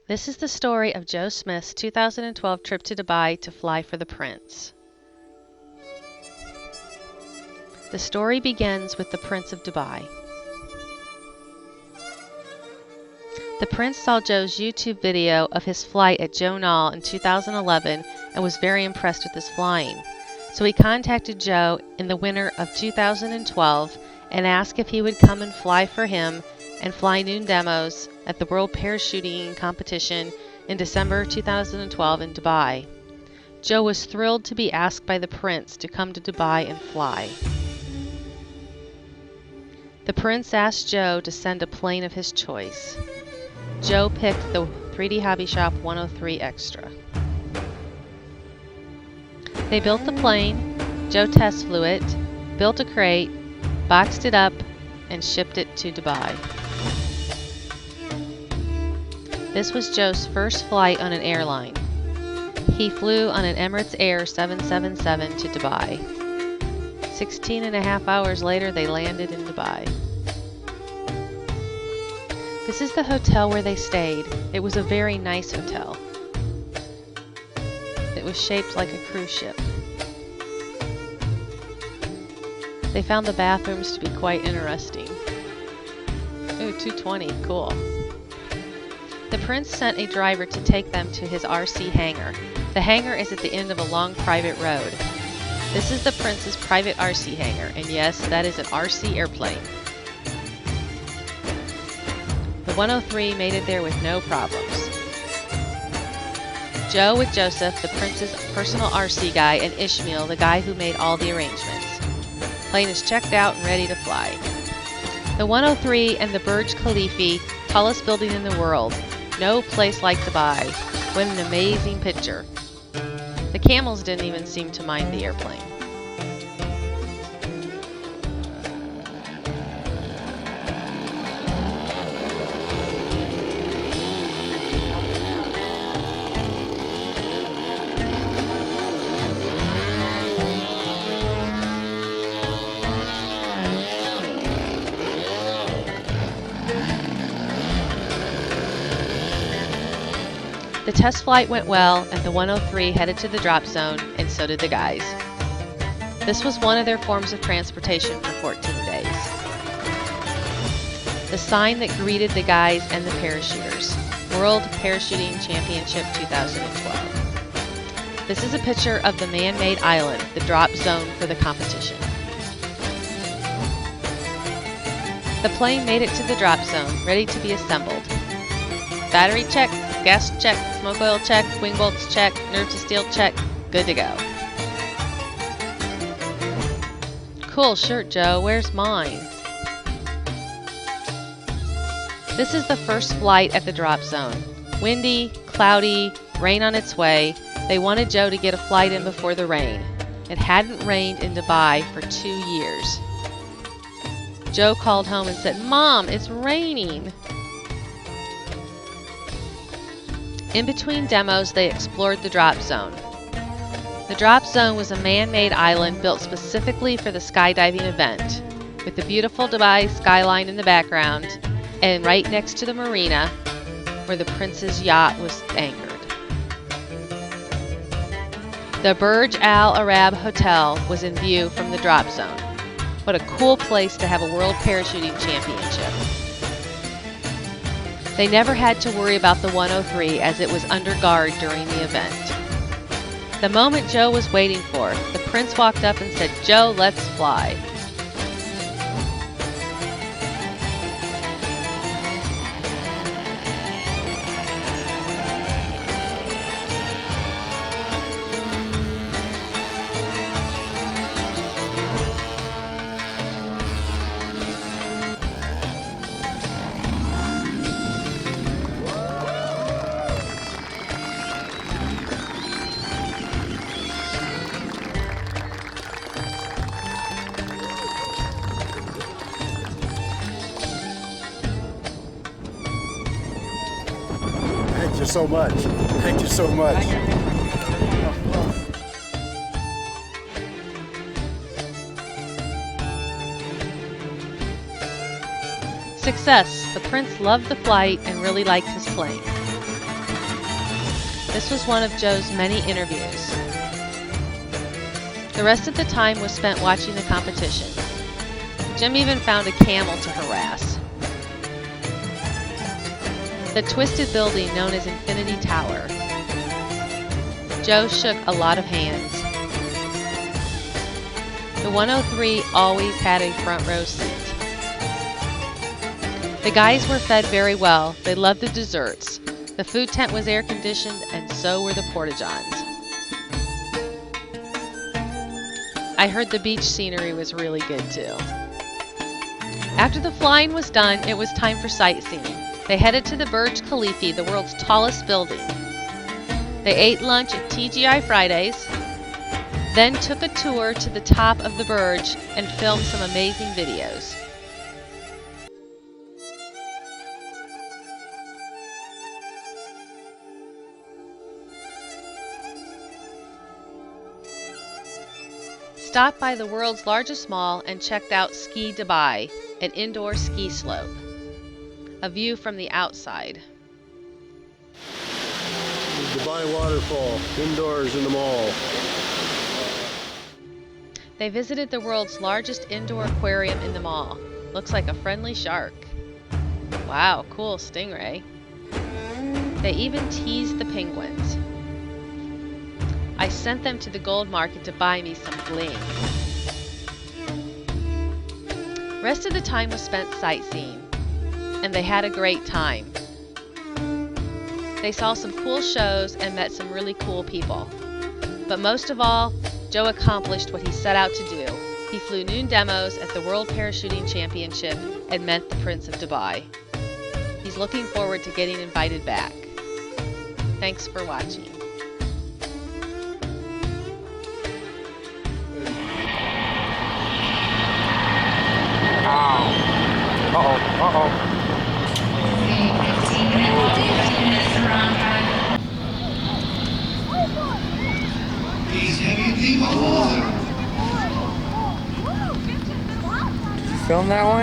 This is the story of Joe Smith's 2012 trip to Dubai to fly for the Prince. The story begins with the Prince of Dubai. The Prince saw Joe's YouTube video of his flight at Joe Nall in 2011 and was very impressed with his flying. So he contacted Joe in the winter of 2012 and asked if he would come and fly for him and fly noon demos at the World Parachuting Competition in December 2012 in Dubai. Joe was thrilled to be asked by the Prince to come to Dubai and fly. The Prince asked Joe to send a plane of his choice. Joe picked the 3D Hobby Shop 103 Extra. They built the plane, Joe test flew it, built a crate, boxed it up, and shipped it to Dubai. This was Joe's first flight on an airline. He flew on an Emirates Air 777 to Dubai. 16 and a half hours later, they landed in Dubai. This is the hotel where they stayed. It was a very nice hotel. It was shaped like a cruise ship. They found the bathrooms to be quite interesting. Ooh, 220, cool. The Prince sent a driver to take them to his RC hangar. The hangar is at the end of a long private road. This is the Prince's private RC hangar, and yes, that is an RC airplane. The 103 made it there with no problems. Joe with Joseph, the Prince's personal RC guy, and Ishmael, the guy who made all the arrangements. Plane is checked out and ready to fly. The 103 and the Burj Khalifa, tallest building in the world. No place like Dubai. What an amazing picture. The camels didn't even seem to mind the airplane. The test flight went well, and the 103 headed to the drop zone, and so did the guys. This was one of their forms of transportation for 14 days. The sign that greeted the guys and the parachuters, World Parachuting Championship 2012. This is a picture of the man-made island, the drop zone for the competition. The plane made it to the drop zone, ready to be assembled. Battery check, gas check, smoke oil check, wing bolts check, nerve to steel check, good to go. Cool shirt, Joe. Where's mine? This is the first flight at the drop zone. Windy, cloudy, rain on its way. They wanted Joe to get a flight in before the rain. It hadn't rained in Dubai for 2 years. Joe called home and said, "Mom, it's raining." In between demos, they explored the drop zone. The drop zone was a man-made island built specifically for the skydiving event, with the beautiful Dubai skyline in the background, and right next to the marina where the Prince's yacht was anchored. The Burj Al Arab Hotel was in view from the drop zone. What a cool place to have a World Parachuting Championship. They never had to worry about the 103 as it was under guard during the event. The moment Joe was waiting for, the Prince walked up and said, "Joe, let's fly." Thank you so much. Thank you so much. Success! The Prince loved the flight and really liked his plane. This was one of Joe's many interviews. The rest of the time was spent watching the competition. Jim even found a camel to harass. The twisted building known as Infinity Tower. Joe shook a lot of hands. The 103 always had a front row seat. The guys were fed very well. They loved the desserts. The food tent was air conditioned, and so were the porta-johns. I heard the beach scenery was really good too. After the flying was done, it was time for sightseeing. They headed to the Burj Khalifa, the world's tallest building. They ate lunch at TGI Fridays, then took a tour to the top of the Burj and filmed some amazing videos. Stopped by the world's largest mall and checked out Ski Dubai, an indoor ski slope. A view from the outside. Dubai waterfall, indoors in the mall. They visited the world's largest indoor aquarium in the mall. Looks like a friendly shark. Wow, cool stingray. They even teased the penguins. I sent them to the gold market to buy me some bling. Rest of the time was spent sightseeing, and they had a great time. They saw some cool shows and met some really cool people. But most of all, Joe accomplished what he set out to do. He flew noon demos at the World Parachuting Championship and met the Prince of Dubai. He's looking forward to getting invited back. Thanks for watching. Film that one?